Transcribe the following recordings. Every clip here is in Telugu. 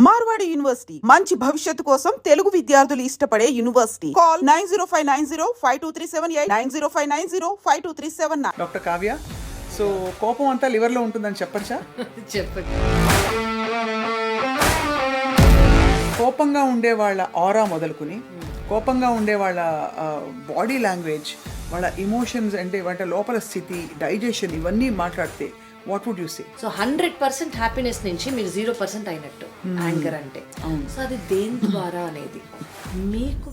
మార్వాడి యూనివర్సిటీ మంచి భవిష్యత్తు కోసం తెలుగు విద్యార్థులు ఇష్టపడే university. Call 9059052378 9059052379. Doctor Kavya, so కోపం అంతా లివర్లో ఉంటుందని చెప్పచ్చా? చెప్పండి. కోపంగా ఉండే వాళ్ళ ఆరా మొదలుకుని కోపంగా ఉండే వాళ్ళ బాడీ లాంగ్వేజ్, వాళ్ళ ఎమోషన్స్ అంటే వాళ్ళ లోపల స్థితి, డైజెషన్, ఇవన్నీ మాట్లాడితే what would you say? So 100% happiness నుంచి మీరు 0% అయినట్టు యాంగర్ అంటే. సో అది దేని ద్వారా అనేది మీకు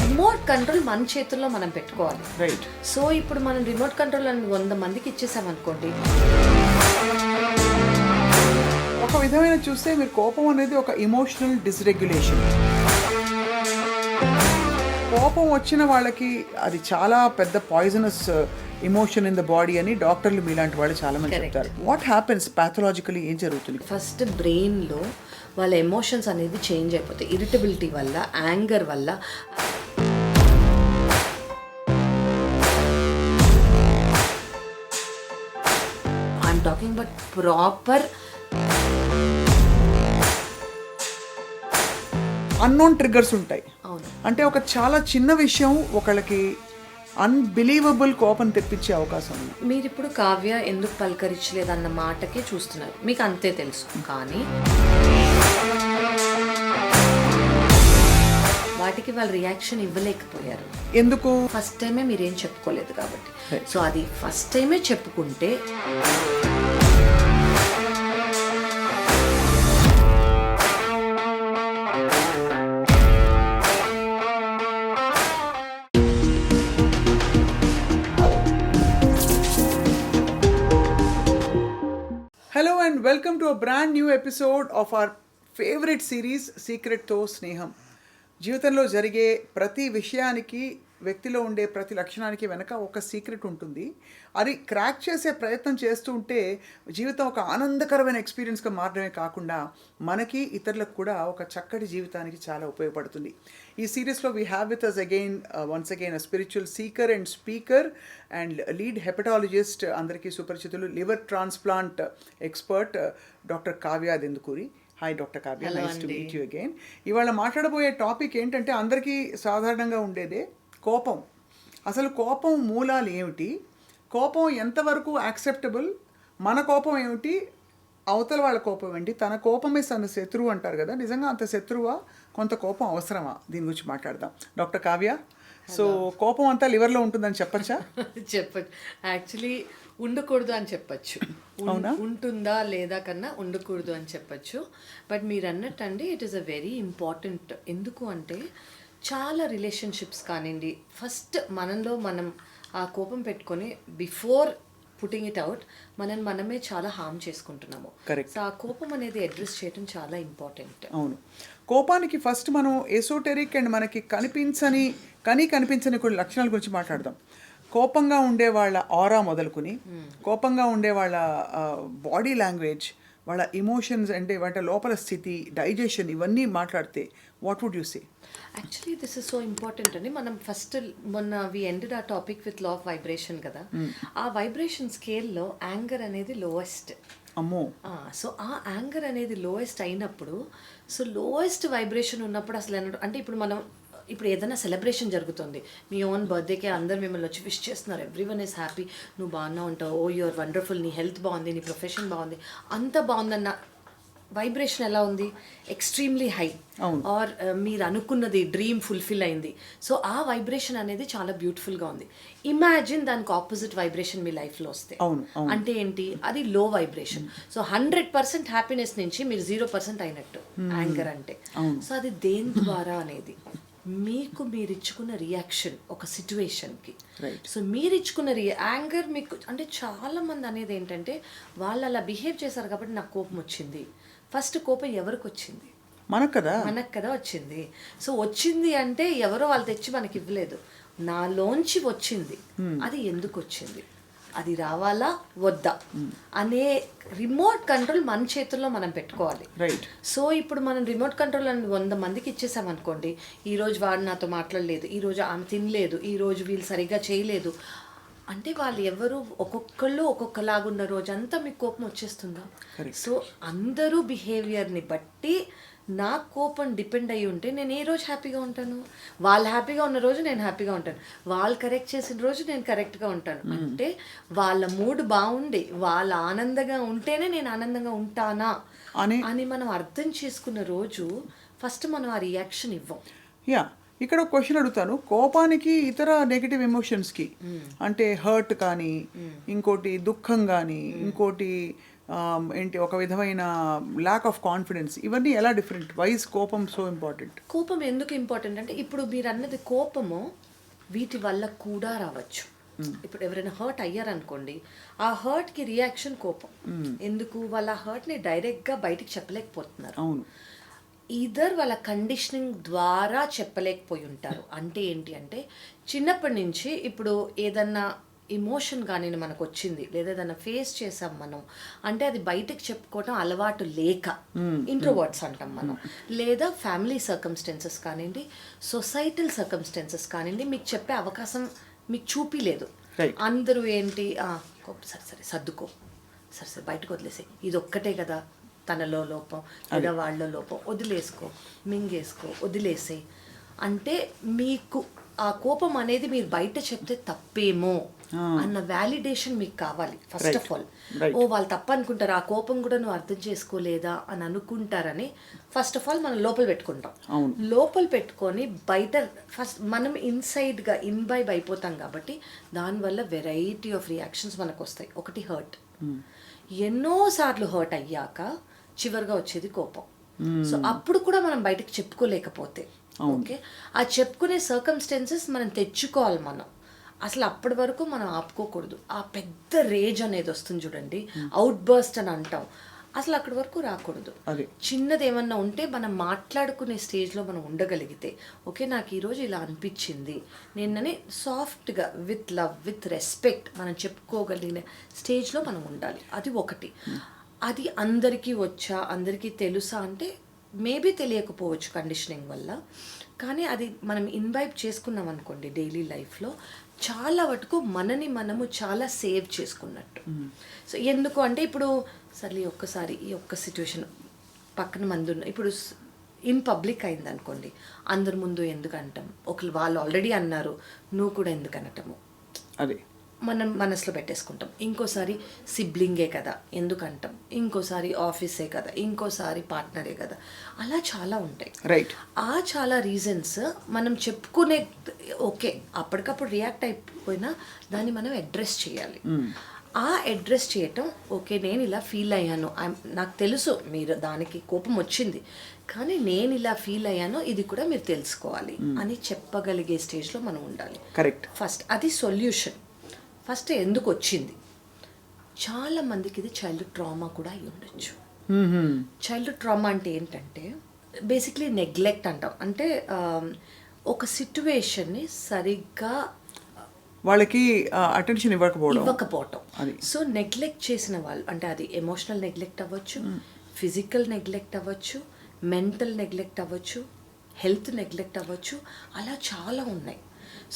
రిమోట్ కంట్రోల్ మన చేతుల్లో మనం పెట్టుకోవాలి. రైట్. సో ఇప్పుడు మనం రిమోట్ కంట్రోల్ అని 100 మందికి ఇచ్చేసామనుకోండి, ఒక విధమైన చూస్తే మీరు కోపం అనేది ఒక ఎమోషనల్ డిస్రెగ్యులేషన్. కోపం వచ్చిన వాళ్ళకి అది చాలా పెద్ద poisonous emotion in the body అని డాక్టర్లు మీలాంటి వాళ్ళు చాలా మంది చెప్తారు. వాట్ హ్యాపెన్స్ పాథలాజికలీ, ఏం జరుగుతుంది? ఫస్ట్ బ్రెయిన్లో వాళ్ళ ఎమోషన్స్ అనేది చేంజ్ అయిపోతాయి. ఇరిటబిలిటీ వల్ల, యాంగర్ వల్ల. I'm talking but proper unknown triggers ఉంటాయి. అవును. అంటే ఒక చాలా చిన్న విషయం ఒకళ్ళకి అన్బిలీవబుల్ కోపం తెప్పించే అవకాశం ఉంది. మీరు ఇప్పుడు కావ్య ఎందుకు పలకరించలేదన్న మాటకే చూస్తున్నారు, మీకు అంతే తెలుసు. కానీ వాటికి వాళ్ళు రియాక్షన్ ఇవ్వలేకపోయారు. ఎందుకు? ఫస్ట్ టైమే మీరేం చెప్పుకోలేదు కాబట్టి. సో అది ఫస్ట్ టైమే చెప్పుకుంటే Hello and welcome to a brand new episode of our favorite series సీక్రెట్తో స్నేహం. జీవితంలో జరిగే ప్రతి విషయానికి, వ్యక్తిలో ఉండే ప్రతి లక్షణానికి వెనక ఒక సీక్రెట్ ఉంటుంది. అది క్రాక్ చేసే ప్రయత్నం చేస్తూ ఉంటే జీవితం ఒక ఆనందకరమైన ఎక్స్పీరియన్స్గా మారడమే కాకుండా మనకి, ఇతరులకు కూడా ఒక చక్కటి జీవితానికి చాలా ఉపయోగపడుతుంది. ఈ సిరీస్లో we have with us again once again a spiritual seeker and speaker and lead hepatologist, అందరికీ సుపరిచితులు, liver transplant expert doctor Kavya Dendukuri. Hi doctor Kavya, nice to meet you again. ఇవాళ మాట్లాడబోయే టాపిక్ ఏంటంటే అందరికీ సాధారణంగా ఉండేదే కోపం. అసలు కోపం మూలాలు ఏమిటి, కోపం ఎంతవరకు యాక్సెప్టబుల్, మన కోపం ఏమిటి, అవతల వాళ్ళ కోపం ఏంటి, తన కోపమే తన శత్రువు అంటారు కదా, నిజంగా అంత శత్రువా, కొంత కోపం అవసరమా, దీని గురించి మాట్లాడదాం. డాక్టర్ కావ్య, సో కోపం అంతా లివర్లో ఉంటుందని చెప్పచ్చా? చెప్పచ్చు. యాక్చువల్లీ ఉండకూడదు అని చెప్పచ్చు. ఉంటుందా లేదా కన్నా ఉండకూడదు అని చెప్పచ్చు. బట్ మీరు అన్నట్టండి, it is a very important. ఎందుకు అంటే చాలా రిలేషన్షిప్స్ కానివ్వండి, ఫస్ట్ మనలో మనం ఆ కోపం పెట్టుకొని బిఫోర్ పుట్టింగ్ ఇట్ అవుట్ మనమే చాలా హార్మ్ చేసుకుంటున్నాము. సో ఆ కోపం అనేది అడ్రస్ చేయడం చాలా ఇంపార్టెంట్. అవును. కోపానికి ఫస్ట్ మనం ఎసోటెరిక్ అండ్ మనకి కనిపించని కొన్ని లక్షణాల గురించి మాట్లాడదాం. కోపంగా ఉండే వాళ్ళ ఆరా మొదలుకుని కోపంగా ఉండే వాళ్ళ బాడీ లాంగ్వేజ్, వాళ్ళ ఎమోషన్స్ అంటే వాళ్ళ లోపల స్థితి, డైజెషన్, ఇవన్నీ మాట్లాడితే what would you say? Actually this is so important అండి. మనం ఫస్ట్ మొన్న వి ఎండెడ్ ఆ topic with law of vibration కదా. ఆ వైబ్రేషన్ స్కేల్లో యాంగర్ అనేది లోయెస్ట్. అమ్మో. సో ఆ యాంగర్ అనేది లోయెస్ట్ అయినప్పుడు, సో లోయెస్ట్ వైబ్రేషన్ ఉన్నప్పుడు అసలు అంటే ఇప్పుడు ఏదైనా సెలబ్రేషన్ జరుగుతుంది, మీ ఓన్ బర్త్డేకే అందరు మిమ్మల్ని వచ్చి విష్ చేస్తున్నారు, ఎవ్రీవన్ ఈస్ హ్యాపీ, నువ్వు బాగున్నా ఉంటావు, ఓ యూఆర్ వండర్ఫుల్, నీ హెల్త్ బాగుంది, నీ ప్రొఫెషన్ బాగుంది, అంత బాగుందన్న వైబ్రేషన్ ఎలా ఉంది? Extremely high. ఆర్ మీరు అనుకున్నది డ్రీమ్ ఫుల్ఫిల్ అయింది. సో ఆ వైబ్రేషన్ అనేది చాలా బ్యూటిఫుల్గా ఉంది. ఇమాజిన్ దానికి ఆపోజిట్ వైబ్రేషన్ మీ లైఫ్లో వస్తే అంటే ఏంటి? అది లో వైబ్రేషన్. సో 100% హ్యాపీనెస్ నుంచి మీరు 0% అయినట్టు యాంగర్ అంటే. సో అది దేని ద్వారా అనేది మీరు ఇచ్చుకున్న రియాక్షన్ ఒక సిచ్యువేషన్కి. సో మీరు ఇచ్చుకున్న యాంగర్ మీకు అంటే చాలా మంది అనేది ఏంటంటే వాళ్ళు అలా బిహేవ్ చేశారు కాబట్టి నాకు కోపం వచ్చింది. ఫస్ట్ కోపం ఎవరికి వచ్చింది? మనకు కదా వచ్చింది. సో వచ్చింది అంటే ఎవరో వాళ్ళు తెచ్చి మనకి ఇవ్వలేదు, నాలోంచి వచ్చింది. అది ఎందుకు వచ్చింది, అది రావాలా వద్దా అనే రిమోట్ కంట్రోల్ మన చేతుల్లో మనం పెట్టుకోవాలి. సో ఇప్పుడు మనం రిమోట్ కంట్రోల్ అని 100 మందికి ఇచ్చేసామనుకోండి, ఈరోజు వాడు నాతో మాట్లాడలేదు, ఈరోజు ఆమె తినలేదు, ఈరోజు వీళ్ళు సరిగ్గా చేయలేదు, అంటే వాళ్ళు ఎవరు ఒక్కొక్కళ్ళు ఒక్కొక్కలాగున్న రోజంతా మీకు కోపం వచ్చేస్తుందా? సో అందరూ బిహేవియర్ని బట్టి నా కోపం డిపెండ్ అయ్యి ఉంటే నేను ఏ రోజు హ్యాపీగా ఉంటాను? వాళ్ళు హ్యాపీగా ఉన్న రోజు నేను హ్యాపీగా ఉంటాను, వాళ్ళు కరెక్ట్ చేసిన రోజు నేను కరెక్ట్గా ఉంటాను. అంటే వాళ్ళ మూడ్ బాగుండి వాళ్ళు ఆనందంగా ఉంటేనే నేను ఆనందంగా ఉంటానా అని మనం అర్థం చేసుకున్న రోజు ఫస్ట్ మనం ఆ రియాక్షన్ ఇవ్వం. ఇక్కడ ఒక క్వశ్చన్ అడుగుతాను. కోపానికి ఇతర నెగిటివ్ ఎమోషన్స్కి అంటే హర్ట్ కానీ, ఇంకోటి దుఃఖం కానీ, ఇంకోటి ఏంటి ఒక విధమైన ల్యాక్ ఆఫ్ కాన్ఫిడెన్స్, ఇవన్నీ ఎలా డిఫరెంట్? వై ఇస్ కోపం సో ఇంపార్టెంట్? కోపం ఎందుకు ఇంపార్టెంట్ అంటే ఇప్పుడు మీరు అన్నది కోపము వీటి వల్ల కూడా రావచ్చు. ఇప్పుడు ఎవరైనా హర్ట్ అయ్యారనుకోండి, ఆ హర్ట్కి రియాక్షన్ కోపం. ఎందుకు? వాళ్ళ హర్ట్ని డైరెక్ట్గా బయటికి చెప్పలేకపోతున్నారు. అవును. ఈధర్ వాళ్ళ కండిషనింగ్ ద్వారా చెప్పలేకపోయి ఉంటారు. అంటే ఏంటి అంటే చిన్నప్పటి నుంచి ఇప్పుడు ఏదన్నా ఎమోషన్ కానీ మనకు వచ్చింది లేదా ఏదైనా ఫేస్ చేసాం మనం అంటే అది బయటకు చెప్పుకోవటం అలవాటు లేక ఇంట్రోవర్ట్స్ అంటాం మనం, లేదా ఫ్యామిలీ సర్కమ్స్టెన్సెస్ కానివ్వండి, సొసైటల్ సర్కమ్స్టెన్సెస్ కానివ్వండి, మీకు చెప్పే అవకాశం మీకు చూపిలేదు. అందరూ ఏంటి సరే సరే సర్దుకో, సరే సరే బయటకు వదిలేసే, ఇది ఒక్కటే కదా తనలో లోపం లేదా వాళ్ళలో లోపం, వదిలేసుకో, మింగేసుకో, వదిలేసే. అంటే మీకు ఆ కోపం అనేది మీరు బయట చెప్తే తప్పేమో అన్న వ్యాలిడేషన్ మీకు కావాలి ఫస్ట్ ఆఫ్ ఆల్. వాళ్ళు తప్ప అనుకుంటారు, ఆ కోపం కూడా నువ్వు అర్థం చేసుకోలేదా అని అనుకుంటారని ఫస్ట్ ఆఫ్ ఆల్ మనం లోపల పెట్టుకుంటాం. లోపల పెట్టుకొని బయట ఫస్ట్ మనం ఇన్సైడ్గా ఇన్వైబ్ అయిపోతాం కాబట్టి దానివల్ల వెరైటీ ఆఫ్ రియాక్షన్స్ మనకు వస్తాయి. ఒకటి హర్ట్, ఎన్నోసార్లు హర్ట్ అయ్యాక చివరిగా వచ్చేది కోపం. సో అప్పుడు కూడా మనం బయటకు చెప్పుకోలేకపోతే ఓకే, ఆ చెప్పుకునే సర్కమ్స్టెన్సెస్ మనం తెచ్చుకోవాలి. మనం అసలు అప్పటి వరకు మనం ఆపుకోకూడదు. ఆ పెద్ద రేజ్ అనేది వస్తుంది చూడండి, అవుట్ బర్స్ట్ అని అంటాం, అసలు అక్కడి వరకు రాకూడదు. చిన్నది ఏమన్నా ఉంటే మనం మాట్లాడుకునే స్టేజ్లో మనం ఉండగలిగితే, ఓకే నాకు ఈరోజు ఇలా అనిపించింది, నిన్ననే సాఫ్ట్గా విత్ లవ్ విత్ రెస్పెక్ట్ మనం చెప్పుకోగలిగిన స్టేజ్లో మనం ఉండాలి. అది ఒకటి. అది అందరికీ వచ్చా అందరికీ తెలుసా అంటే మేబీ తెలియకపోవచ్చు కండిషనింగ్ వల్ల, కానీ అది మనం ఇన్వైబ్ చేసుకున్నాం అనుకోండి డైలీ లైఫ్లో చాలా వరకు మనని మనము చాలా సేవ్ చేసుకున్నట్టు. సో ఎందుకు అంటే ఇప్పుడు సరే ఒక్కసారి ఈ ఒక్క సిచ్యువేషన్ పక్కన మంది ఉన్న ఇప్పుడు ఇన్ పబ్లిక్ అయింది అనుకోండి, అందరి ముందు ఎందుకు అంటాం, ఒకరు వాళ్ళు ఆల్రెడీ అన్నారు నువ్వు కూడా ఎందుకు అనటము, అది మనం మనసులో పెట్టేసుకుంటాం. ఇంకోసారి సిబ్లింగే కదా ఎందుకు అంటాం, ఇంకోసారి ఆఫీసే కదా, ఇంకోసారి పార్ట్నరే కదా, అలా చాలా ఉంటాయి. రైట్. ఆ చాలా రీజన్స్ మనం చెప్పుకునే ఓకే అప్పటికప్పుడు రియాక్ట్ అయిపోయినా దాన్ని మనం అడ్రస్ చేయాలి. ఆ అడ్రస్ చేయటం ఓకే నేను ఇలా ఫీల్ అయ్యాను, నాకు తెలుసు మీరు దానికి కోపం వచ్చింది కానీ నేను ఇలా ఫీల్ అయ్యాను ఇది కూడా మీరు తెలుసుకోవాలి అని చెప్పగలిగే స్టేజ్లో మనం ఉండాలి. కరెక్ట్. ఫస్ట్ అది సొల్యూషన్. ఫస్ట్ ఎందుకు వచ్చింది, చాలా మందికి ఇది చైల్డ్హుడ్ ట్రామా కూడా అయి ఉండొచ్చు. చైల్డ్హుడ్ ట్రామా అంటే ఏంటంటే బేసిక్లీ నెగ్లెక్ట్ అంటాం. అంటే ఒక సిట్యువేషన్ని సరిగ్గా వాళ్ళకి అటెన్షన్ ఇవ్వకపోవటం. సో నెగ్లెక్ట్ చేసిన వాళ్ళు అంటే అది ఎమోషనల్ నెగ్లెక్ట్ అవ్వచ్చు, ఫిజికల్ నెగ్లెక్ట్ అవ్వచ్చు, మెంటల్ నెగ్లెక్ట్ అవ్వచ్చు, హెల్త్ నెగ్లెక్ట్ అవ్వచ్చు, అలా చాలా ఉన్నాయి.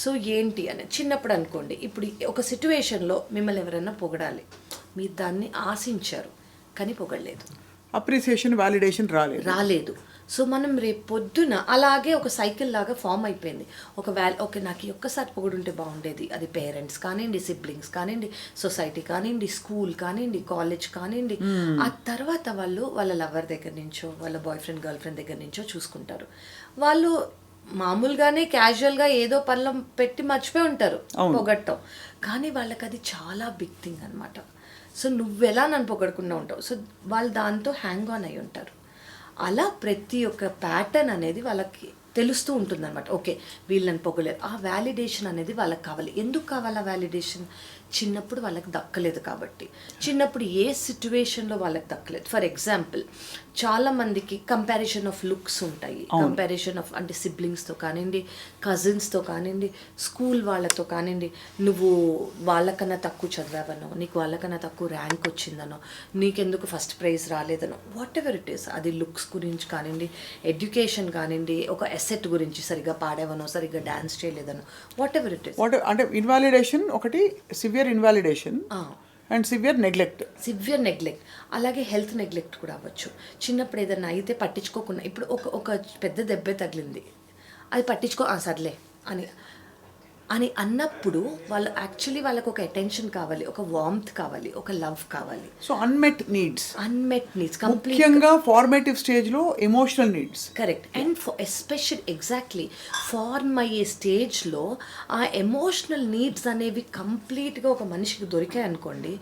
సో ఏంటి అని చిన్నప్పుడు అనుకోండి, ఇప్పుడు ఒక సిట్యువేషన్లో మిమ్మల్ని ఎవరైనా పొగడాలి, మీరు దాన్ని ఆశించారు కానీ పొగడలేదు, అప్రిసియేషన్ వాలిడేషన్ రాలేదు. సో మనం రేపు పొద్దున అలాగే ఒక సైకిల్ లాగా ఫామ్ అయిపోయింది. ఓకే నాకు ఈ ఒక్కసారి పొగడుంటే బాగుండేది, అది పేరెంట్స్ కానివ్వండి, సిబ్లింగ్స్ కానివ్వండి, సొసైటీ కానివ్వండి, స్కూల్ కానివ్వండి, కాలేజ్ కానివ్వండి. ఆ తర్వాత వాళ్ళు వాళ్ళ లవర్ దగ్గర నుంచో వాళ్ళ బాయ్ ఫ్రెండ్ గర్ల్ ఫ్రెండ్ దగ్గర నుంచో చూసుకుంటారు. వాళ్ళు మామూలుగానే క్యాజువల్గా ఏదో పనులు పెట్టి మర్చిపోయి ఉంటారు పొగట్టం, కానీ వాళ్ళకి అది చాలా బిగ్ థింగ్ అనమాట. సో నువ్వెలా నన్ను పొగడకుండా ఉంటావు, సో వాళ్ళు దాంతో హ్యాంగ్ ఆన్ అయి ఉంటారు. అలా ప్రతి ఒక్క ప్యాటర్న్ అనేది వాళ్ళకి తెలుస్తూ ఉంటుందన్నమాట. ఓకే వీళ్ళని పొగలేరు, ఆ వ్యాలిడేషన్ అనేది వాళ్ళకి కావాలి. ఎందుకు కావాలి ఆ వ్యాలిడేషన్? చిన్నప్పుడు వాళ్ళకి దక్కలేదు కాబట్టి. చిన్నప్పుడు ఏ సిచ్యువేషన్లో వాళ్ళకి దక్కలేదు. ఫర్ ఎగ్జాంపుల్, చాలామందికి కంపారిజన్ ఆఫ్ లుక్స్ ఉంటాయి, కంపారిజన్ ఆఫ్ అంటే సిబ్లింగ్స్తో కానివ్వండి, కజిన్స్తో కానివ్వండి, స్కూల్ వాళ్ళతో కానివ్వండి, నువ్వు వాళ్ళకన్నా తక్కువ చదివావనో, నీకు వాళ్ళకన్నా తక్కువ ర్యాంక్ వచ్చిందనో, నీకెందుకు ఫస్ట్ ప్రైజ్ రాలేదనో, వాట్ ఎవర్ ఇట్ ఈస్, అది లుక్స్ గురించి కానివ్వండి, ఎడ్యుకేషన్ కానివ్వండి, ఒక ఎసెట్ గురించి, సరిగ్గా పాడావనో, సరిగ్గా డ్యాన్స్ చేయలేదనో, వాట్ ఎవర్ ఇట్ ఈస్. అంటే ఇన్వాలిడేషన్ ఒకటి, severe invalidation and severe neglect. Severe neglect, అలాగే హెల్త్ నెగ్లెక్ట్ కూడా అవ్వచ్చు. చిన్నప్పుడు ఏదైనా అయితే పట్టించుకోకుండా, ఇప్పుడు ఒక పెద్ద దెబ్బే తగిలింది, అది సర్లే అని అన్నప్పుడు వాళ్ళు యాక్చువల్లీ వాళ్ళకు ఒక అటెన్షన్ కావాలి, ఒక వార్మ్త్ కావాలి, ఒక లవ్ కావాలి. సో అన్మెట్ నీడ్స్ కంప్లీట్గా ఫార్మేటివ్ స్టేజ్లో emotional needs. Correct. And especially exactly form అయ్యే స్టేజ్లో ఆ ఎమోషనల్ నీడ్స్ అనేవి కంప్లీట్గా ఒక మనిషికి దొరికాయి అనుకోండి,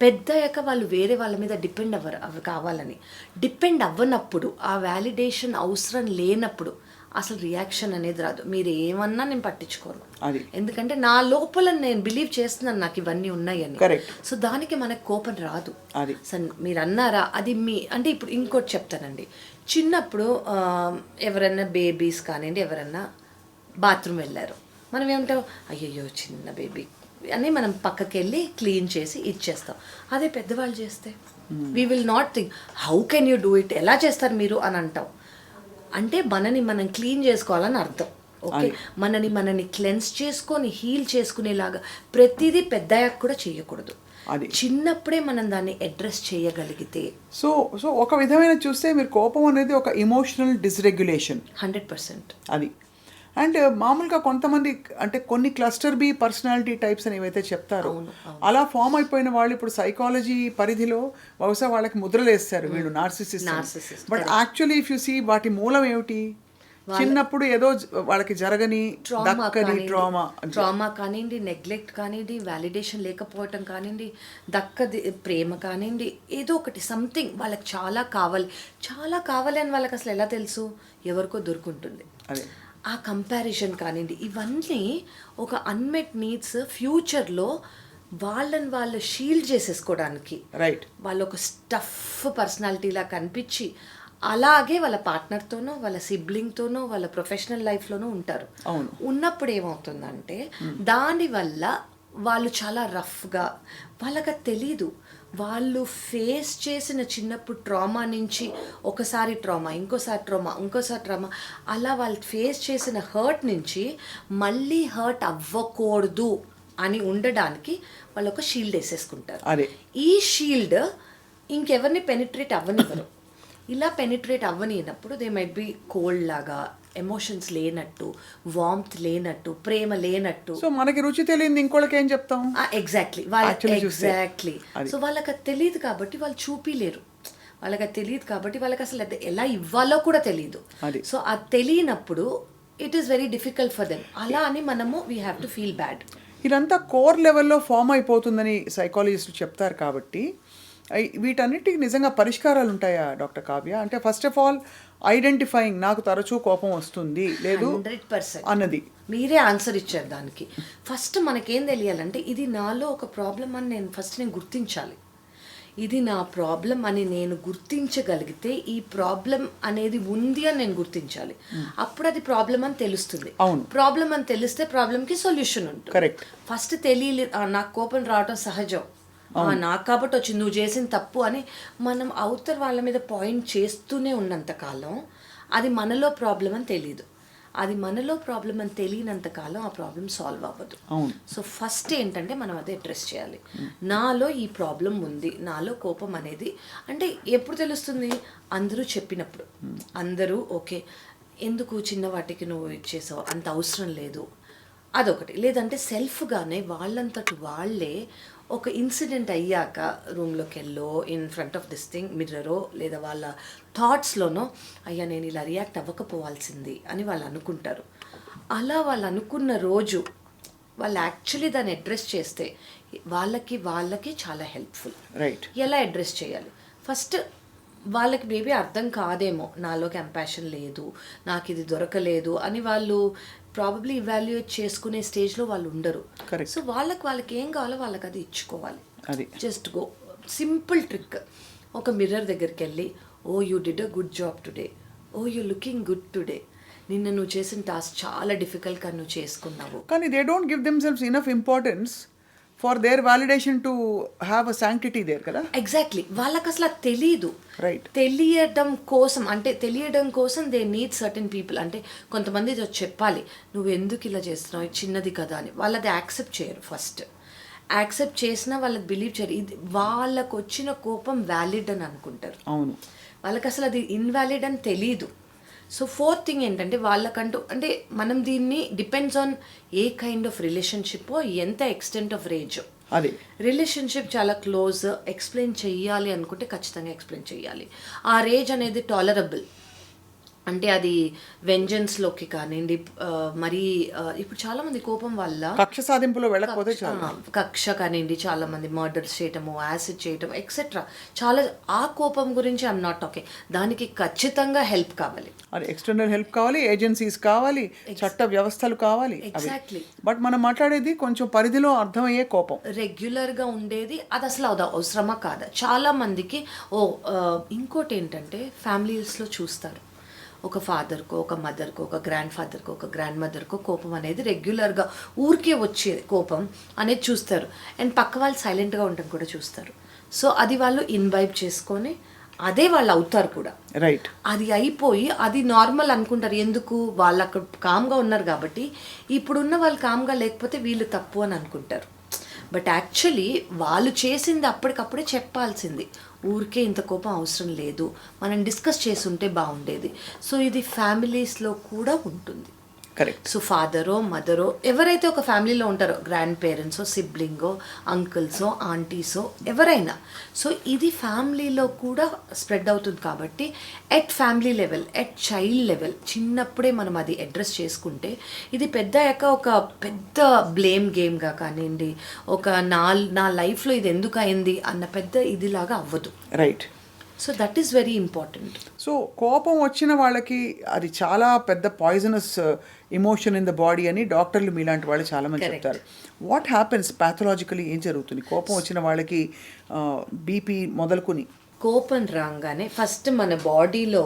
పెద్దయ్యాక వాళ్ళు వేరే వాళ్ళ మీద డిపెండ్ అవి కావాలని డిపెండ్ అవ్వనప్పుడు, ఆ వ్యాలిడేషన్ అవసరం లేనప్పుడు అసలు రియాక్షన్ అనేది రాదు. మీరు ఏమన్నా నేను పట్టించుకోను, ఎందుకంటే నా లోపల నేను బిలీవ్ చేస్తున్నాను నాకు ఇవన్నీ ఉన్నాయని. సో దానికి మనకు కోపం రాదు. సో మీరు అన్నారా, అది అంటే ఇప్పుడు ఇంకోటి చెప్తానండి. చిన్నప్పుడు ఎవరన్నా బేబీస్ కానివ్వండి, ఎవరన్నా బాత్రూమ్ వెళ్ళారు, మనం ఏమంటాం, అయ్యయ్యో చిన్న బేబీ అని మనం పక్కకి వెళ్ళి క్లీన్ చేసి ఇచ్చేస్తాం. అదే పెద్దవాళ్ళు చేస్తే we will not think how can you do it, ఎలా చేస్తారు మీరు అని అంటాం. అంటే మనని మనం క్లీన్ చేసుకోవాలని అర్థం. ఓకే, మనని క్లెన్స్ చేసుకొని హీల్ చేసుకునేలాగా ప్రతిదీ పెద్దయ్యాక కూడా చేయకూడదు. చిన్నప్పుడే మనం దాన్ని అడ్రస్ చేయగలిగితే. సో ఒక విధమైన చూస్తే మీరు కోపం అనేది ఒక ఎమోషనల్ డిస్రెగ్యులేషన్ 100%. అది. అండ్ మామూలుగా కొంతమంది అంటే కొన్ని క్లస్టర్ బి పర్సనాలిటీ టైప్స్ అని ఏవైతే చెప్తారో, అలా ఫామ్ అయిపోయిన వాళ్ళు ఇప్పుడు సైకాలజీ పరిధిలో బహుశా వాళ్ళకి ముద్రలు వేస్తారు, వీళ్ళు narcissist. But actually if you see వాటి మూలం ఏమిటి, చిన్నప్పుడు ఏదో వాళ్ళకి జరగని ట్రామా కానివ్వండి, నెగ్లెక్ట్ కానివ్వండి, వ్యాలిడేషన్ లేకపోవటం కానివ్వండి, దక్కది ప్రేమ కానివ్వండి, ఏదో ఒకటి సంథింగ్ వాళ్ళకి చాలా కావాలి అని వాళ్ళకి అసలు ఎలా తెలుసు, ఎవరికో దొరుకుంటుంది. అదే ఆ కంపారిజన్ కానివ్వండి, ఇవన్నీ ఒక అన్మెట్ నీడ్స్ ఫ్యూచర్లో వాళ్ళని వాళ్ళు షీల్డ్ చేసేసుకోవడానికి, వాళ్ళు ఒక స్టఫ్ పర్సనాలిటీలా కనిపించి అలాగే వాళ్ళ పార్ట్నర్తోనో, వాళ్ళ సిబ్లింగ్తోనో, వాళ్ళ ప్రొఫెషనల్ లైఫ్లోనో ఉంటారు. ఉన్నప్పుడు ఏమవుతుందంటే దానివల్ల వాళ్ళు చాలా రఫ్గా, వాళ్ళకి తెలీదు, వాళ్ళు ఫేస్ చేసిన చిన్నప్పుడు ట్రామా నుంచి ఒకసారి ట్రామా, ఇంకోసారి ట్రామా, అలా వాళ్ళు ఫేస్ చేసిన హర్ట్ నుంచి మళ్ళీ హర్ట్ అవ్వకూడదు అని ఉండడానికి వాళ్ళు ఒక షీల్డ్ వేసేసుకుంటారు. ఈ షీల్డ్ ఇంకెవరిని పెనిట్రేట్ అవ్వనివ్వరు. ఇలా పెనిట్రేట్ అవ్వనినప్పుడు దే మైట్ బి కోల్డ్ లాగా, ఎమోషన్స్ లేనట్టు, వార్మ్త్ లేనట్టు, ప్రేమ లేనట్టు. సో మనకి రుచి తెలియదు, ఇంకోళ్ళకి ఏం చెప్తాం. ఎగ్జాక్ట్లీ. సో వాళ్ళకి అది తెలియదు కాబట్టి వాళ్ళు చూపిలేరు. వాళ్ళకి అది తెలియదు కాబట్టి వాళ్ళకి అసలు ఎలా ఇవ్వాలో కూడా తెలియదు. సో అది తెలియనప్పుడు it is very difficult for them. అలా అని మనము we have to feel bad. ఇదంతా కోర్ లెవెల్లో ఫామ్ అయిపోతుందని సైకాలజిస్టులు చెప్తారు కాబట్టి వీటన్నిటికి నిజంగా పరిష్కారాలు ఉంటాయా డాక్టర్ కావ్య? అంటే ఫస్ట్ ఆఫ్ ఆల్ ఐడెంటిఫైయింగ్, నాకు తరచూ కోపం వస్తుంది లేదు 100% అన్నది మీరే ఆన్సర్ ఇచ్చారు దానికి. ఫస్ట్ మనకేం తెలియాలంటే ఇది నాలో ఒక ప్రాబ్లం అని నేను గుర్తించాలి. ఇది నా ప్రాబ్లం అని నేను గుర్తించగలిగితే, ఈ ప్రాబ్లం అనేది ఉంది అని నేను గుర్తించాలి. అప్పుడు అది ప్రాబ్లం అని తెలుస్తుంది. ప్రాబ్లం అని తెలిస్తే ప్రాబ్లంకి సొల్యూషన్ ఉంటుంది. కరెక్ట్. ఫస్ట్ తెలియలేదు, నాకు కోపం రావడం సహజం, నాకు కాబట్టి వచ్చింది, నువ్వు చేసిన తప్పు అని మనం అవతల వాళ్ళ మీద పాయింట్ చేస్తూనే ఉన్నంతకాలం అది మనలో ప్రాబ్లం అని తెలియదు. అది మనలో ప్రాబ్లం అని తెలియనంతకాలం ఆ ప్రాబ్లం సాల్వ్ అవ్వదు. సో ఫస్ట్ ఏంటంటే మనం అది అడ్రస్ చేయాలి. నాలో ఈ ప్రాబ్లం ఉంది, నాలో కోపం అనేది అంటే ఎప్పుడు తెలుస్తుంది? అందరూ చెప్పినప్పుడు. అందరూ ఓకే, ఎందుకు చిన్న వాటికి నువ్వు ఇచ్చేసావు, అంత అవసరం లేదు, అదొకటి. లేదంటే సెల్ఫ్గానే వాళ్ళంతటి వాళ్ళే ఒక ఇన్సిడెంట్ అయ్యాక రూమ్లోకి వెళ్ళో, in front of this thing మిర్రరో, లేదా వాళ్ళ థాట్స్లోనో, అయ్యా నేను ఇలా రియాక్ట్ అవ్వకపోవాల్సింది అని వాళ్ళు అనుకుంటారు. అలా వాళ్ళు అనుకున్న రోజు వాళ్ళు యాక్చువల్లీ దాన్ని అడ్రస్ చేస్తే వాళ్ళకి చాలా హెల్ప్ఫుల్. ఎలా అడ్రస్ చేయాలి? ఫస్ట్ వాళ్ళకి మేబీ అర్థం కాదేమో, నాలో కంపాషన్ లేదు, నాకు ఇది దొరకలేదు అని వాళ్ళు ప్రాబబ్లీ ఇవాల్యుయేట్ చేసుకునే స్టేజ్లో వాళ్ళు ఉండరు. Correct. సో వాళ్ళకి ఏం కావాలో వాళ్ళకి అది ఇచ్చుకోవాలి. అది జస్ట్ గో. Simple trick. ఒక మిర్రర్ దగ్గరికి వెళ్ళి, oh you did a good job today, oh you looking good today, నిన్న నువ్వు చేసిన టాస్క్ చాలా డిఫికల్ట్గా నువ్వు చేసుకున్నావు. కానీ they don't give themselves enough importance for their validation to have a sanctity there కదా. ఎగ్జాక్ట్లీ. వాళ్ళకి అసలు అది తెలీదు. రైట్. తెలియడం కోసం దే నీడ్ సర్టన్ పీపుల్. అంటే కొంతమంది ఇది చెప్పాలి, నువ్వు ఎందుకు ఇలా చేస్తున్నావు, ఇది చిన్నది కదా అని. వాళ్ళది యాక్సెప్ట్ చేయరు. ఫస్ట్ యాక్సెప్ట్ చేసినా వాళ్ళకి బిలీవ్ చేయరు. ఇది వాళ్ళకు వచ్చిన కోపం వ్యాలిడ్ అని అనుకుంటారు. అవును. వాళ్ళకి అసలు అది ఇన్వాలిడ్ అని తెలీదు. సో ఫోర్త్ థింగ్ ఏంటంటే వాళ్ళకంటూ, అంటే మనం దీన్ని depends on a kind of relationship, ఎంత ఎక్స్టెంట్ ఆఫ్ రేంజ్. అది రిలేషన్షిప్ చాలా క్లోజ్, ఎక్స్ప్లెయిన్ చెయ్యాలి అనుకుంటే ఖచ్చితంగా ఎక్స్ప్లెయిన్ చెయ్యాలి. ఆ రేంజ్ అనేది టాలరబుల్. అంటే అది వెంజన్స్లోకి కానివ్వండి, మరీ ఇప్పుడు చాలామంది కోపం వల్ల కక్ష సాధింపులో వెళ్ళకపోతే చాలా కక్ష కానివ్వండి, చాలామంది మర్డర్స్ చేయటము, యాసిడ్ చేయటం ఎక్సెట్రా. చాలా ఆ కోపం గురించి ఐఎమ్ నాట్ టాకింగ్. దానికి ఖచ్చితంగా హెల్ప్ కావాలి. అది ఎక్స్టర్నల్ హెల్ప్ కావాలి, ఏజెన్సీస్ కావాలి, చట్ట వ్యవస్థలు కావాలి. ఎగ్జాక్ట్లీ. బట్ మనం మాట్లాడేది కొంచెం పరిధిలో అర్థమయ్యే కోపం. రెగ్యులర్గా ఉండేది అది అసలు అవసరమా కాదా. చాలా మందికి ఇంకోటి ఏంటంటే ఫ్యామిలీస్లో చూస్తారు, ఒక ఫాదర్కో, ఒక మదర్కో, ఒక గ్రాండ్ ఫాదర్కో, ఒక గ్రాండ్ మదర్కో కోపం అనేది రెగ్యులర్గా ఊరికే వచ్చే కోపం అనేది చూస్తారు. అండ్ పక్క వాళ్ళు సైలెంట్గా ఉండడం కూడా చూస్తారు. సో అది వాళ్ళు ఇన్వైబ్ చేసుకొని అదే వాళ్ళు అవుతారు కూడా. రైట్. అది అయిపోయి అది నార్మల్ అనుకుంటారు. ఎందుకు? వాళ్ళు అక్కడ కామ్గా ఉన్నారు కాబట్టి. ఇప్పుడున్న వాళ్ళు కామ్గా లేకపోతే వీళ్ళు తప్పు అని అనుకుంటారు. బట్ యాక్చువల్లీ వాళ్ళు చేసింది అప్పటికప్పుడే చెప్పాల్సింది. ఊరికే ఇంత కోపం అవసరం లేదు, మనం డిస్కస్ చేసి ఉంటే బాగుండేది. సో ఇది ఫ్యామిలీస్లో కూడా ఉంటుంది. కరెక్ట్. సో ఫాదరో మదరో ఎవరైతే ఒక ఫ్యామిలీలో ఉంటారో, గ్రాండ్ పేరెంట్సో, సిబ్లింగో, అంకుల్సో, ఆంటీసో ఎవరైనా, సో ఇది ఫ్యామిలీలో కూడా స్ప్రెడ్ అవుతుంది. కాబట్టి at family level, at child level చిన్నప్పుడే మనం అది అడ్రస్ చేసుకుంటే ఇది పెద్దయ్యాక ఒక పెద్ద బ్లేమ్ గేమ్గా కానివ్వండి, ఒక నా లైఫ్లో ఇది ఎందుకు అయింది అన్న పెద్ద ఇదిలాగా అవ్వదు. Right. So that is very important. So కోపం వచ్చిన వాళ్ళకి అది చాలా పెద్ద poisonous emotion in the body అని డాక్టర్లు మీలాంటి వాళ్ళు చాలామంది చెప్తారు. వాట్ హ్యాపెన్స్ ప్యాథలాజికలీ, ఏం జరుగుతుంది కోపం వచ్చిన వాళ్ళకి? బీపీ మొదలుకొని కోపం రాగానే ఫస్ట్ మన బాడీలో,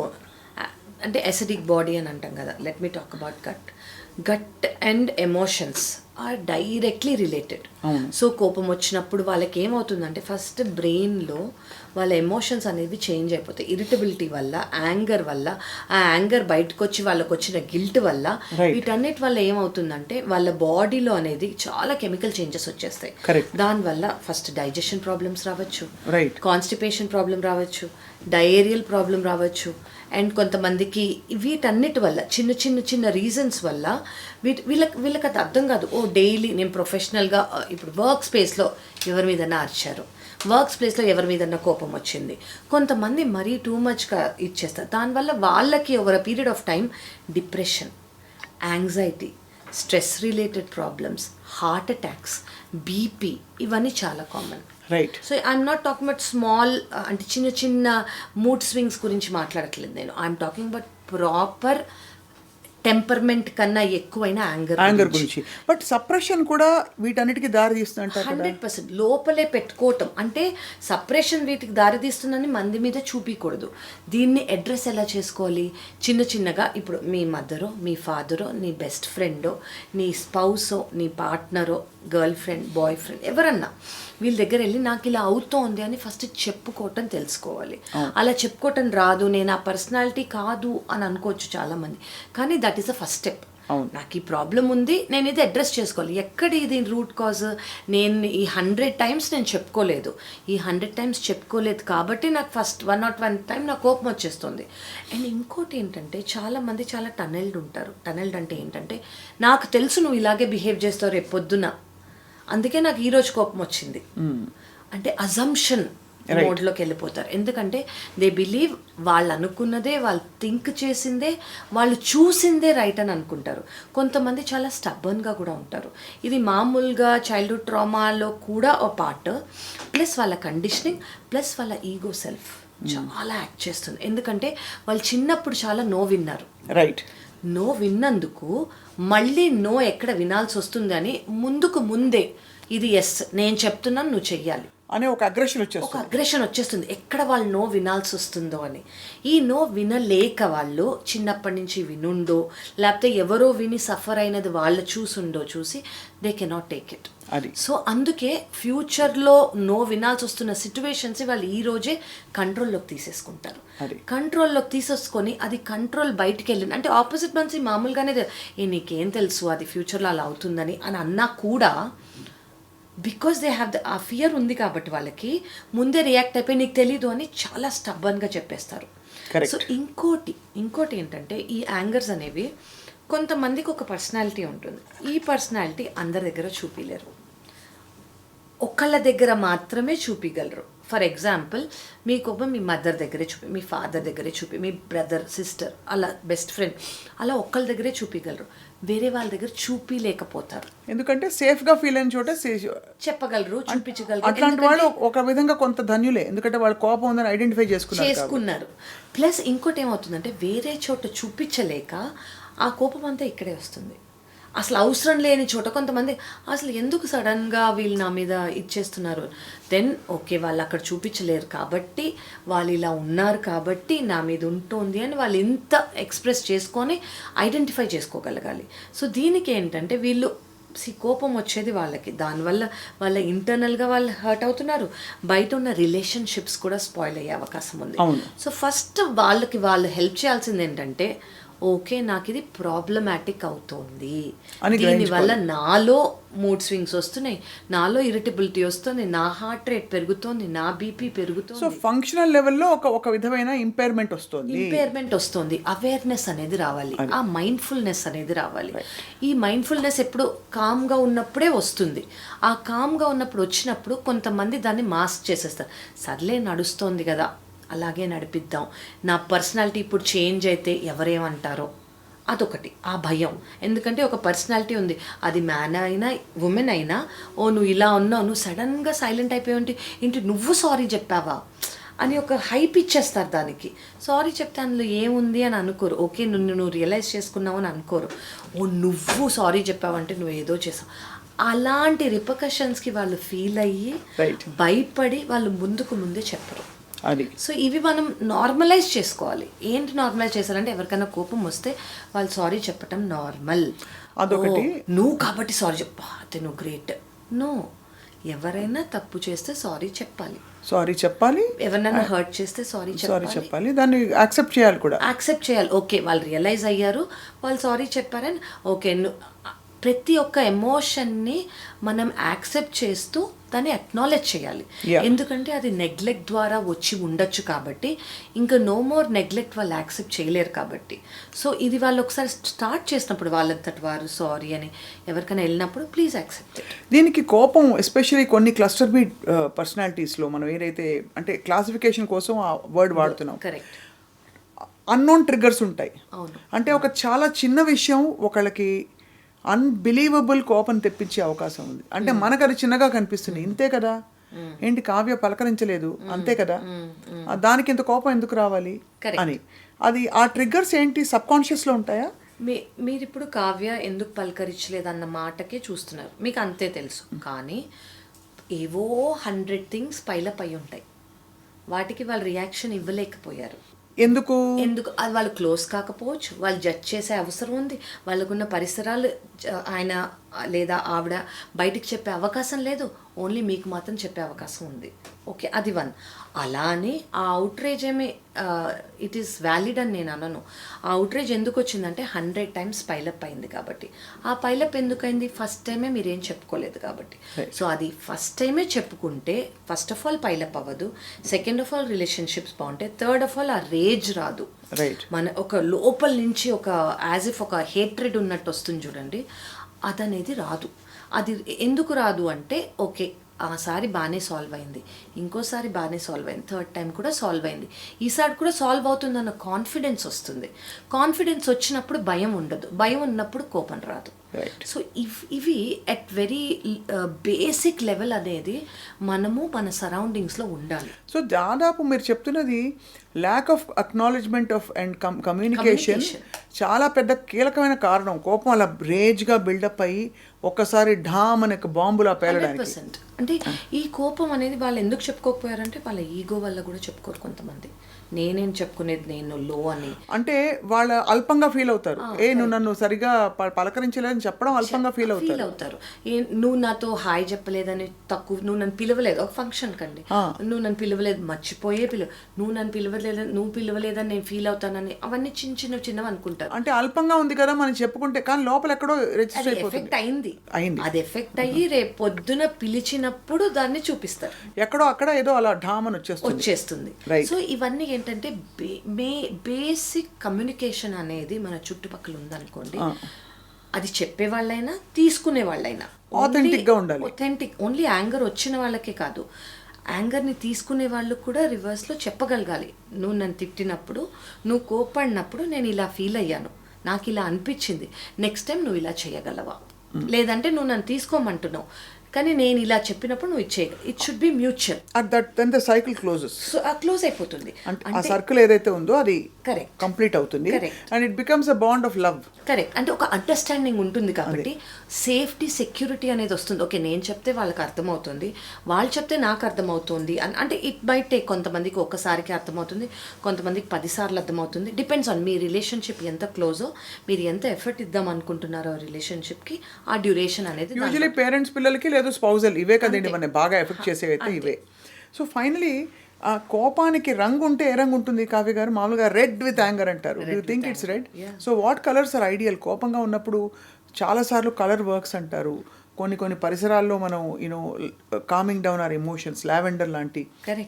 అంటే అసిడిక్ బాడీ అని అంటాం కదా, let me talk about gut and emotions are directly related. So కోపం వచ్చినప్పుడు వాళ్ళకి ఏమవుతుందంటే ఫస్ట్ బ్రెయిన్లో వాళ్ళ ఎమోషన్స్ అనేవి చేంజ్ అయిపోతాయి. ఇరిటబిలిటీ వల్ల, యాంగర్ వల్ల, ఆ యాంగర్ బయటకు వచ్చి వాళ్ళకు వచ్చిన గిల్ట్ వల్ల, వీటన్నిటి వల్ల ఏమవుతుందంటే వాళ్ళ బాడీలో అనేది చాలా కెమికల్ చేంజెస్ వచ్చేస్తాయి. దానివల్ల ఫస్ట్ డైజెషన్ ప్రాబ్లమ్స్ రావచ్చు, కాన్స్టిపేషన్ ప్రాబ్లం రావచ్చు, డయేరియల్ ప్రాబ్లం రావచ్చు. అండ్ కొంతమందికి వీటన్నిటి వల్ల చిన్న రీజన్స్ వల్ల వీళ్ళకి అది అర్థం కాదు. డైలీ నేను ప్రొఫెషనల్గా ఇప్పుడు వర్క్ స్పేస్లో ఎవరి మీదన్నా అరిచారు, వర్క్ ప్లేస్లో ఎవరి మీదన్నా కోపం వచ్చింది, కొంతమంది మరీ టూ మచ్గా ఇచ్చేస్తారు. దానివల్ల వాళ్ళకి over a period of time depression, anxiety, stress related problems, heart attacks, BP ఇవన్నీ చాలా common. Right. So I'm not talking about small, అంటే చిన్న మూడ్ స్వింగ్స్ గురించి మాట్లాడట్లేదు నేను. I'm talking about proper temperament కన్నా ఎక్కువైన యాంగర్ గురించి. బట్ సప్రెషన్ కూడా వీటన్నిటికీ దారి తీస్తుందంట. 100% లోపలే పెట్టుకోవటం. అంటే సప్రెషన్ వీటికి దారి తీస్తుందని మంది మీద చూపించకూడదు. దీన్ని అడ్రస్ ఎలా చేసుకోవాలి? చిన్నగా ఇప్పుడు మీ మదరో, మీ ఫాదరో, నీ బెస్ట్ ఫ్రెండో, నీ స్పౌసో, నీ పార్ట్నరో, గర్ల్ ఫ్రెండ్, బాయ్ ఫ్రెండ్ ఎవరన్నా వీళ్ళ దగ్గర వెళ్ళి నాకు ఇలా అవుతోంది అని ఫస్ట్ చెప్పుకోవటం తెలుసుకోవాలి. అలా చెప్పుకోవటం రాదు, నేను ఆ పర్సనాలిటీ కాదు అని అనుకోవచ్చు చాలామంది. కానీ that is the first step. నాకు ఈ ప్రాబ్లం ఉంది, నేను ఇది అడ్రస్ చేసుకోవాలి. ఎక్కడ ఇది రూట్ కాజ్? నేను ఈ 100 times నేను చెప్పుకోలేదు, ఈ 100 times చెప్పుకోలేదు కాబట్టి నాకు ఫస్ట్ 101 time నాకు కోపం వచ్చేస్తుంది. అండ్ ఇంకోటి ఏంటంటే చాలామంది చాలా టనెల్డ్ ఉంటారు. టనెల్డ్ అంటే ఏంటంటే నాకు తెలుసు నువ్వు ఇలాగే బిహేవ్ చేస్తావు రేపు పొద్దున, అందుకే నాకు ఈరోజు కోపం వచ్చింది అంటే అజంప్షన్ మోడ్లోకి వెళ్ళిపోతారు. ఎందుకంటే దే బిలీవ్ వాళ్ళు అనుకున్నదే, వాళ్ళు థింక్ చేసిందే, వాళ్ళు చూసిందే రైట్ అని అనుకుంటారు. కొంతమంది చాలా స్టబ్బర్న్గా కూడా ఉంటారు. ఇది మామూలుగా చైల్డ్హుడ్ ట్రామాలో కూడా ఒక పార్ట్, ప్లస్ వాళ్ళ కండిషనింగ్, ప్లస్ వాళ్ళ ఈగో సెల్ఫ్ చాలా యాక్ట్ చేస్తుంది. ఎందుకంటే వాళ్ళు చిన్నప్పుడు చాలా విన్నారు. రైట్. నో విన్నందుకు మళ్ళీ నో ఎక్కడ వినాల్సి వస్తుందని ముందుకు ముందే ఇది ఎస్ నేను చెప్తున్నాను నువ్వు చెయ్యాలి అనే ఒక అగ్రెషన్ ఒక వచ్చేస్తుంది. అగ్రెషన్ వచ్చేస్తుంది ఎక్కడ వాళ్ళు నో వినాల్సి వస్తుందో అని. ఈ నో వినలేక వాళ్ళు చిన్నప్పటి నుంచి వినుండో లేకపోతే ఎవరో విని సఫర్ అయినది వాళ్ళు చూసి దే కెనాట్ టేక్ ఇట్. అది సో అందుకే ఫ్యూచర్లో నో వినాల్సి వస్తున్న సిచ్యువేషన్స్ వాళ్ళు ఈ రోజే కంట్రోల్లోకి తీసేసుకుంటారు. కంట్రోల్లోకి తీసేసుకొని అది కంట్రోల్ బయటికి వెళ్ళింది అంటే ఆపోజిట్ మనిషి మామూలుగానే నీకేం తెలుసు అది ఫ్యూచర్లో అలా అవుతుందని అని అన్నా కూడా బికాస్ దే హ్యావ్ ఆ ఫియర్ ఉంది కాబట్టి వాళ్ళకి ముందే రియాక్ట్ అయిపోయి నీకు తెలీదు అని చాలా స్టబ్బన్గా చెప్పేస్తారు. సో ఇంకోటి ఏంటంటే ఈ యాంగర్స్ అనేవి కొంతమందికి ఒక పర్సనాలిటీ ఉంటుంది. ఈ పర్సనాలిటీ అందరి దగ్గర చూపించలేరు, ఒకళ్ళ దగ్గర మాత్రమే చూపించగలరు. ఫర్ ఎగ్జాంపుల్ మీ కోపం మీ మదర్ దగ్గరే చూపి, మీ ఫాదర్ దగ్గరే చూపి, మీ బ్రదర్ సిస్టర్ అలా బెస్ట్ ఫ్రెండ్ అలా ఒక్కళ్ళ దగ్గరే చూపించగలరు, వేరే వాళ్ళ దగ్గర చూపించలేకపోతారు. ఎందుకంటే సేఫ్గా ఫీల్ అయిన చోట చెప్పగలరు, చూపించగలరు. అట్లాంటి వాళ్ళు ఒక విధంగా కొంత ధన్యులే, ఎందుకంటే వాళ్ళ కోపం ఉందని ఐడెంటిఫై చేసుకున్నారు. ప్లస్ ఇంకోటి ఏమవుతుందంటే వేరే చోట చూపించలేక ఆ కోపం అంతా ఇక్కడే వస్తుంది. అసలు అవసరం లేని చోట కొంతమంది అసలు ఎందుకు సడన్గా వీళ్ళు నా మీద ఇచ్చేస్తున్నారు, దెన్ ఓకే వాళ్ళు అక్కడ చూపించలేరు కాబట్టి వాళ్ళు ఇలా ఉన్నారు కాబట్టి నా మీద ఉంటుంది అని వాళ్ళు ఇంత ఎక్స్ప్రెస్ చేసుకొని ఐడెంటిఫై చేసుకోగలగాలి. సో దీనికి ఏంటంటే వీళ్ళు కోపం వచ్చేది వాళ్ళకి, దానివల్ల వాళ్ళ ఇంటర్నల్గా వాళ్ళు హర్ట్ అవుతున్నారు, బయట ఉన్న రిలేషన్షిప్స్ కూడా స్పాయిల్ అయ్యే అవకాశం ఉంది. సో ఫస్ట్ వాళ్ళకి వాళ్ళు హెల్ప్ చేయాల్సింది ఏంటంటే ఓకే నాకు ఇది ప్రాబ్లమాటిక్ అవుతుంది, దీనివల్ల నాలో మూడ్ స్వింగ్స్ వస్తున్నాయి, నాలో ఇరిటబిలిటీ వస్తుంది, నా హార్ట్ రేట్ పెరుగుతుంది, నా బీపీ పెరుగుతుంది. సో ఫంక్షనల్ లెవెల్లో ఒక విధమైన ఇంపైర్మెంట్ వస్తుంది. అవేర్నెస్ అనేది రావాలి, ఆ మైండ్ఫుల్నెస్ అనేది రావాలి. ఈ మైండ్ఫుల్నెస్ ఎప్పుడు కామ్గా ఉన్నప్పుడే వస్తుంది. ఆ కామ్గా ఉన్నప్పుడు వచ్చినప్పుడు కొంతమంది దాన్ని మాస్క్ చేసేస్తారు. సర్లే నడుస్తోంది కదా అలాగే నడిపిద్దాం, నా పర్సనాలిటీ ఇప్పుడు చేంజ్ అయితే ఎవరేమంటారో అదొకటి, ఆ భయం. ఎందుకంటే ఒక పర్సనాలిటీ ఉంది, అది మ్యాన్ అయినా ఉమెన్ అయినా, ఓ నువ్వు ఇలా ఉన్నావు, నువ్వు సడన్గా సైలెంట్ అయిపోయి ఏంటి నువ్వు సారీ చెప్పావా అని ఒక హైప్ ఇచ్చేస్తారు దానికి. సారీ చెప్తే అందులో ఏముంది అని అనుకోరు, ఓకే నువ్వు రియలైజ్ చేసుకున్నావు అని అనుకోరు. ఓ నువ్వు సారీ చెప్పావంటే నువ్వు ఏదో చేసావు, అలాంటి రిపర్కషన్స్కి వాళ్ళు ఫీల్ అయ్యి భయపడి వాళ్ళు ముందే చెప్పరు. సో ఇవి మనం నార్మలైజ్ చేసుకోవాలి. ఏంటి నార్మలైజ్ చేశారంటే ఎవరికైనా కోపం వస్తే వాళ్ళు సారీ చెప్పటం నార్మల్, అదొకటి. నువ్వు కాబట్టి సారీ చెప్పా నువ్వు గ్రేట్. నో, ఎవరైనా తప్పు చేస్తే సారీ చెప్పాలి, ఎవరైనా హర్ట్ చేస్తే సారీ చెప్పాలి, దాన్ని యాక్సెప్ట్ చేయాలి. ఓకే వాళ్ళు రియలైజ్ అయ్యారు, వాళ్ళు సారీ చెప్పారని ఓకే. ప్రతి ఒక్క ఎమోషన్ని మనం యాక్సెప్ట్ చేస్తూ దాన్ని అక్నాలెడ్జ్ చేయాలి. ఎందుకంటే అది నెగ్లెక్ట్ ద్వారా వచ్చి ఉండొచ్చు కాబట్టి, ఇంకా నో మోర్ నెగ్లెక్ట్ వాళ్ళు యాక్సెప్ట్ చేయలేరు కాబట్టి. సో ఇది వాళ్ళు ఒకసారి స్టార్ట్ చేసినప్పుడు వాళ్ళంతటి వారు సారీ అని ఎవరికైనా వెళ్ళినప్పుడు ప్లీజ్ యాక్సెప్ట్ ఇట్. దీనికి కోపం ఎస్పెషల్లీ కొన్ని క్లస్టర్ బి పర్సనాలిటీస్లో మనం ఏదైతే అంటే క్లాసిఫికేషన్ కోసం ఆ వర్డ్ వాడుతున్నాం, కరెక్ట్, అన్నోన్ ట్రిగ్గర్స్ ఉంటాయి. అంటే ఒక చాలా చిన్న విషయం ఒకళ్ళకి అన్బిలీవబుల్ కోపం తెప్పించే అవకాశం ఉంది. అంటే మనకు అది చిన్నగా కనిపిస్తుంది, ఇంతే కదా, ఏంటి కావ్య పలకరించలేదు అంతే కదా, దానికి ఇంత కోపం ఎందుకు రావాలి అని. అది ఆ ట్రిగ్గర్స్ ఏంటి సబ్ కాన్షియస్లో ఉంటాయా? మీరు ఇప్పుడు కావ్య ఎందుకు పలకరించలేదు అన్న మాటకే చూస్తున్నారు, మీకు అంతే తెలుసు. కానీ ఏవో 100 థింగ్స్ పైలప్ అయి ఉంటాయి, వాటికి వాళ్ళు రియాక్షన్ ఇవ్వలేకపోయారు. ఎందుకు అది వాళ్ళు క్లోజ్ కాకపోవచ్చు, వాళ్ళు జడ్జ్ చేసే అవసరం ఉంది, వాళ్ళకున్న పరిసరాలు ఆయన లేదా ఆవిడ బయటికి చెప్పే అవకాశం లేదు, ఓన్లీ మీకు మాత్రం చెప్పే అవకాశం ఉంది. ఓకే, అది 1. అలానే ఆ అవుట్రేజ్ ఏమి ఇట్ ఈస్ వ్యాలిడ్ అని నేను అనను. ఆ అవుట్రేజ్ ఎందుకు వచ్చిందంటే 100 టైమ్స్ పైలప్ అయింది కాబట్టి. ఆ పైలప్ ఎందుకైంది? ఫస్ట్ టైమే మీరేం చెప్పుకోలేదు కాబట్టి. సో అది ఫస్ట్ టైమే చెప్పుకుంటే ఫస్ట్ ఆఫ్ ఆల్ పైలప్ అవ్వదు, సెకండ్ ఆఫ్ ఆల్ రిలేషన్షిప్స్ బాగుంటాయి, థర్డ్ ఆఫ్ ఆల్ ఆ రేజ్ రాదు. మన ఒక లోపల నుంచి ఒక యాజ్ ఇఫ్ ఒక హేట్రెడ్ ఉన్నట్టు వస్తుంది చూడండి, అదనేది రాదు. అది ఎందుకు రాదు అంటే ఓకే ఆసారి బాగానే సాల్వ్ అయింది, ఇంకోసారి బాగానే సాల్వ్ అయింది, థర్డ్ టైం కూడా సాల్వ్ అయింది, ఈసారి కూడా సాల్వ్ అవుతుందన్న కాన్ఫిడెన్స్ వస్తుంది. కాన్ఫిడెన్స్ వచ్చినప్పుడు భయం ఉండదు, భయం ఉన్నప్పుడు కోపం రాదు. Right. సో ఇవి అట్ వెరీ బేసిక్ లెవెల్ అనేది మనము మన సరౌండింగ్స్లో ఉండాలి. సో దాదాపు మీరు చెప్తున్నది lack of acknowledgement of and communication చాలా పెద్ద కీలకమైన కారణం. కోపం అలా రేజ్గా బిల్డప్ అయ్యి ఒక్కసారి ఢామ్ అనే బాంబులా పేలడానికి. 100%. అంటే ఈ కోపం అనేది వాళ్ళు ఎందుకు చెప్పుకోకపోయారంటే వాళ్ళ ఈగో వల్ల కూడా చెప్పుకోరు కొంతమంది. నేనేం చెప్పుకునేది నేను లో అని, అంటే వాళ్ళ అల్పంగా ఫీల్ అవుతారు. నువ్వు నన్ను సరిగా పలకరించలేదని చెప్పడం అల్పంగా ఫీల్ అవుతారు. నువ్వు నాతో హాయ్ చెప్పలేదని తక్కువ, నువ్వు నన్ను పిలవలేదు ఒక ఫంక్షన్ కండి, నువ్వు నన్ను పిలవలేదు మర్చిపోయే నువ్వు నన్ను పిలవలేదని నేను ఫీల్ అవుతానని, అవన్నీ చిన్నవి అనుకుంటారు. అంటే అల్పంగా ఉంది కదా మనం చెప్పుకుంటే, కానీ లోపల ఎక్కడో ఎఫెక్ట్ అయింది. అది ఎఫెక్ట్ అయ్యి రేపు పొద్దున పిలిచినప్పుడు దాన్ని చూపిస్తారు. ఎక్కడో అక్కడ ఏదో అలా ఢామని వచ్చేస్తుంది. సో ఇవన్నీ ఏంటంటే బేసిక్ కమ్యూనికేషన్ అనేది మన చుట్టుపక్కల ఉందనుకోండి, అది చెప్పే వాళ్ళైనా తీసుకునే వాళ్ళైనా ఆథెంటిక్గా ఉండాలి. ఓన్లీ యాంగర్ వచ్చిన వాళ్ళకే కాదు, యాంగర్ని తీసుకునే వాళ్ళు కూడా రివర్స్లో చెప్పగలగాలి. నువ్వు నన్ను తిట్టినప్పుడు, నువ్వు కోపడినప్పుడు నేను ఇలా ఫీల్ అయ్యాను, నాకు ఇలా అనిపించింది, నెక్స్ట్ టైం నువ్వు ఇలా చేయగలవా, లేదంటే నువ్వు నన్ను తీసుకోమంటున్నావు కానీ నేను ఇలా చెప్పినప్పుడు నువ్వు ఇచ్చేయ. It should be mutual. Then the cycle closes. So close అయిపోతుంది. ఆ సర్కిల్ ఏదైతే ఉందో అది కరెక్ట్ కంప్లీట్ అవుతుంది. And it becomes a bond of love. Correct. అంటే ఒక అండర్స్టాండింగ్ ఉంటుంది కాబట్టి సేఫ్టీ, సెక్యూరిటీ అనేది వస్తుంది. ఓకే, నేను చెప్తే వాళ్ళకి అర్థమవుతుంది, వాళ్ళు చెప్తే నాకు అర్థమవుతుంది. అంటే ఇట్ మైట్ టేక్, కొంతమందికి ఒక్కసారికి అర్థమవుతుంది, కొంతమందికి 10 సార్లు అర్థమవుతుంది. డిపెండ్స్ ఆన్ మీ రిలేషన్షిప్ ఎంత క్లోజో, మీరు ఎంత ఎఫర్ట్ ఇద్దాం అనుకుంటున్నారో రిలేషన్షిప్కి, ఆ డ్యూరేషన్ అనేది. యూజువల్లీ పేరెంట్స్ పిల్లలకి లేదు స్పౌజల్, ఇవే కదండి మన బాగా ఎఫెక్ట్ చేసేవైతే ఇవే. సో ఫైనలీ ఆ కోపానికి రంగు ఉంటే ఏ రంగు ఉంటుంది కావ్య గారు? మామూలుగా రెడ్ విత్ యాంగర్ అంటారు. Do you think it's red? So what colours are ideal? కోపంగా ఉన్నప్పుడు చాలాసార్లు కలర్ వర్క్స్ అంటారు. కొన్ని పరిసరాల్లో మనం calming down our emotions, lavender లాంటి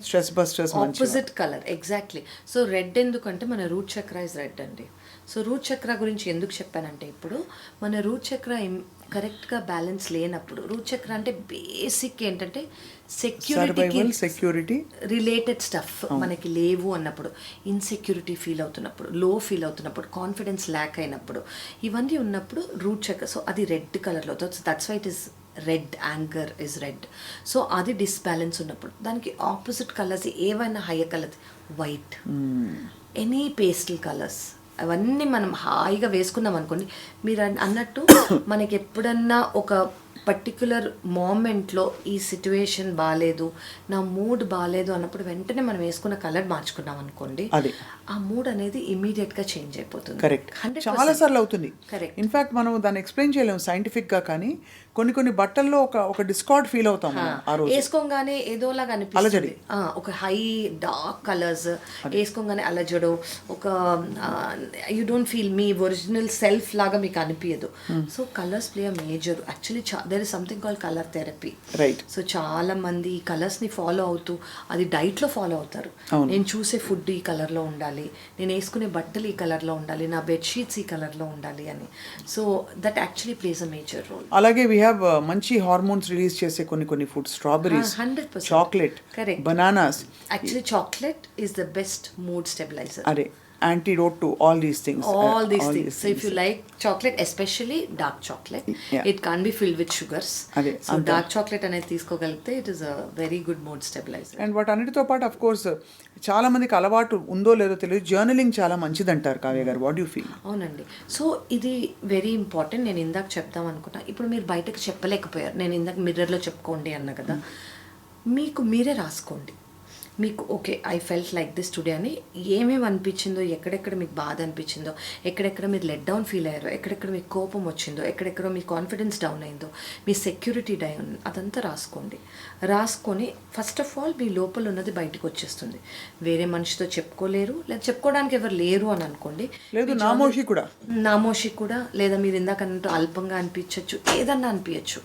stress busters, opposite colour. Exactly. So red ఎందుకంటే మన రూట్ చక్ర ఇస్ రెడ్ అండి. సో రూట్ చక్ర గురించి ఎందుకు చెప్పానంటే, ఇప్పుడు మన రూట్ చక్ర కరెక్ట్గా బ్యాలెన్స్ లేనప్పుడు, రూట్ చక్ర అంటే బేసిక్ ఏంటంటే సెక్యూరిటీ రిలేటెడ్ స్టఫ్ మనకి లేవు అన్నప్పుడు, ఇన్సెక్యూరిటీ ఫీల్ అవుతున్నప్పుడు, లో ఫీల్ అవుతున్నప్పుడు, కాన్ఫిడెన్స్ ల్యాక్ అయినప్పుడు, ఇవన్నీ ఉన్నప్పుడు రూట్ చక్ర. సో అది రెడ్ కలర్లో, that's why it is red. Anger is red. So అది డిస్బ్యాలెన్స్ ఉన్నప్పుడు దానికి ఆపోజిట్ కలర్స్ ఏవైనా, higher colours, white, any pastel colours, అవన్నీ మనం హాయిగా వేసుకున్నాం అనుకోండి. మీరు అన్నట్టు మనకి ఎప్పుడన్నా ఒక పర్టిక్యులర్ మూమెంట్లో ఈ సిచ్యువేషన్ బాగాలేదు, నా మూడ్ బాగాలేదు అన్నప్పుడు వెంటనే మనం వేసుకున్న కలర్ మార్చుకున్నాం అనుకోండి, ఆ మూడ్ అనేది ఇమీడియట్గా చేంజ్ అయిపోతుంది. కరెక్ట్. చాలా సార్లు అవుతుంది. కరెక్ట్. ఇన్ఫాక్ట్ మనం దాన్ని ఎక్స్ప్లెయిన్ చేయలేము సైంటిఫిక్గా, కానీ కొన్ని బట్టల్లో ఒక డిస్కార్డ్ ఫీల్ అవుతాం ఆ రోజు. వేసుకోగానే ఏదోలాగా అనిపిస్తుంది. ఒక హై డార్క్ కలర్స్ వేసుకోగానే అలజడో, ఒక you don't feel me original self లాగా మీకు అనిపించదు. So colours play a major. Actually there is something called colour therapy. Right. So చాలా మంది ఈ కలర్స్ని ఫాలో అవుతూ అది డైట్లో ఫాలో అవుతారు. నేను చూసే ఫుడ్ ఈ కలర్లో ఉండాలి, నేను వేసుకునే బట్టలు ఈ కలర్లో ఉండాలి, నా బెడ్షీట్స్ ఈ కలర్లో ఉండాలి అని. So that actually plays a major role. అలాగే వీ హ్యావ్ మంచి హార్మోన్స్ రిలీజ్ చేసే కొన్ని food, strawberries, 100%, chocolate, bananas. Actually chocolate is the best mood stabiliser. అదే antidote to all these things. So if you like chocolate, especially dark chocolate, it can't be filled with sugars. So dark chocolate అనేది తీసుకోగలిగితే it is a very good mood stabilizer. And వాటన్నిటితో పాటు of course చాలా మందికి అలవాటు ఉందో లేదో తెలియదు, జర్నలింగ్ చాలా మంచిది అంటారు కావ్య గారు. What you feel? అవునండి. సో ఇది వెరీ ఇంపార్టెంట్. నేను ఇందాక చెప్దాం అనుకున్నా, ఇప్పుడు మీరు బయటకు చెప్పలేకపోయారు, నేను ఇందాక మిర్రర్లో చెప్పుకోండి అన్నా కదా, మీకు మీరే రాసుకోండి. మీకు okay I felt like this today అని ఏమేమి అనిపించిందో, ఎక్కడెక్కడ మీకు బాధ అనిపించిందో, ఎక్కడెక్కడ మీరు లెట్ డౌన్ ఫీల్ అయ్యారో, ఎక్కడెక్కడ మీకు కోపం వచ్చిందో, ఎక్కడెక్కడో మీ కాన్ఫిడెన్స్ డౌన్ అయిందో, మీ సెక్యూరిటీ డౌన్, అదంతా రాసుకోండి. రాసుకొని ఫస్ట్ ఆఫ్ ఆల్ మీ లోపల ఉన్నది బయటకు వచ్చేస్తుంది. వేరే మనిషితో చెప్పుకోలేరు, లేదా చెప్పుకోవడానికి ఎవరు లేరు అని అనుకోండి, లేదు నామోషి కూడా, లేదా మీరు ఇందాక అన్నట్టు అల్పంగా అనిపించవచ్చు, ఏదన్నా అనిపించచ్చు.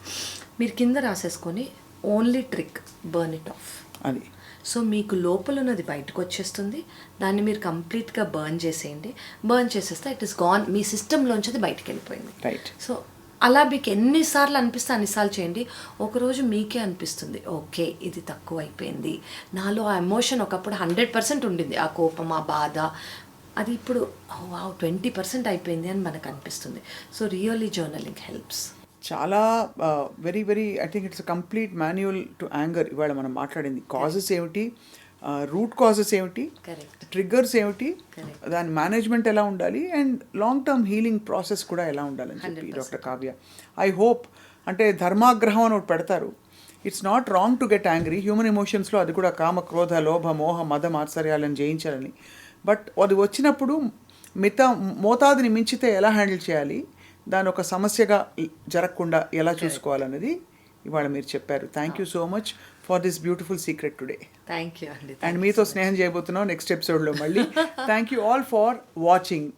మీరు కింద రాసేసుకొని only trick burn it off. అది సో మీకు లోపల ఉన్నది బయటకు వచ్చేస్తుంది, దాన్ని మీరు కంప్లీట్గా బర్న్ చేసేయండి. బర్న్ చేసేస్తే ఇట్ ఇస్ గాన్, మీ సిస్టంలోంచి అది బయటకు వెళ్ళిపోయింది. రైట్. సో అలా మీకు ఎన్నిసార్లు అనిపిస్తే అన్నిసార్లు చేయండి. ఒకరోజు మీకే అనిపిస్తుంది ఓకే ఇది తక్కువ అయిపోయింది, నాలో ఆ ఎమోషన్ ఒకప్పుడు 100% ఉండింది, ఆ కోపం, ఆ బాధ, అది ఇప్పుడు 20% అయిపోయింది అని మనకు అనిపిస్తుంది. So really journaling helps. చాలా very very I think it's complete manual to anger. ఇవాళ మనం మాట్లాడింది కాజెస్ ఏమిటి, రూట్ కాజెస్ ఏమిటి, కరెక్ట్. ట్రిగ్గర్స్ ఏమిటి, దాని మేనేజ్మెంట్ ఎలా ఉండాలి, and long term healing process కూడా ఎలా ఉండాలని చెప్పి డాక్టర్ కావ్య. ఐ హోప్ అంటే ధర్మాగ్రహం అని ఒకటి పెడతారు. It's not wrong to get angry. Human ఎమోషన్స్లో అది కూడా కామ, క్రోధ, లోభ, మోహ, మద, మాత్సర్యాలను జయించాలని. బట్ అది వచ్చినప్పుడు మోతాదుని మించితే ఎలా హ్యాండిల్ చేయాలి, దాని ఒక సమస్యగా జరగకుండా ఎలా చూసుకోవాలన్నది ఇవాళ మీరు చెప్పారు. Thank you so much for this beautiful secret today. Thank you అండి. అండ్ మీతో స్నేహం చేయబోతున్నాం నెక్స్ట్ ఎపిసోడ్లో మళ్ళీ. Thank you all for watching.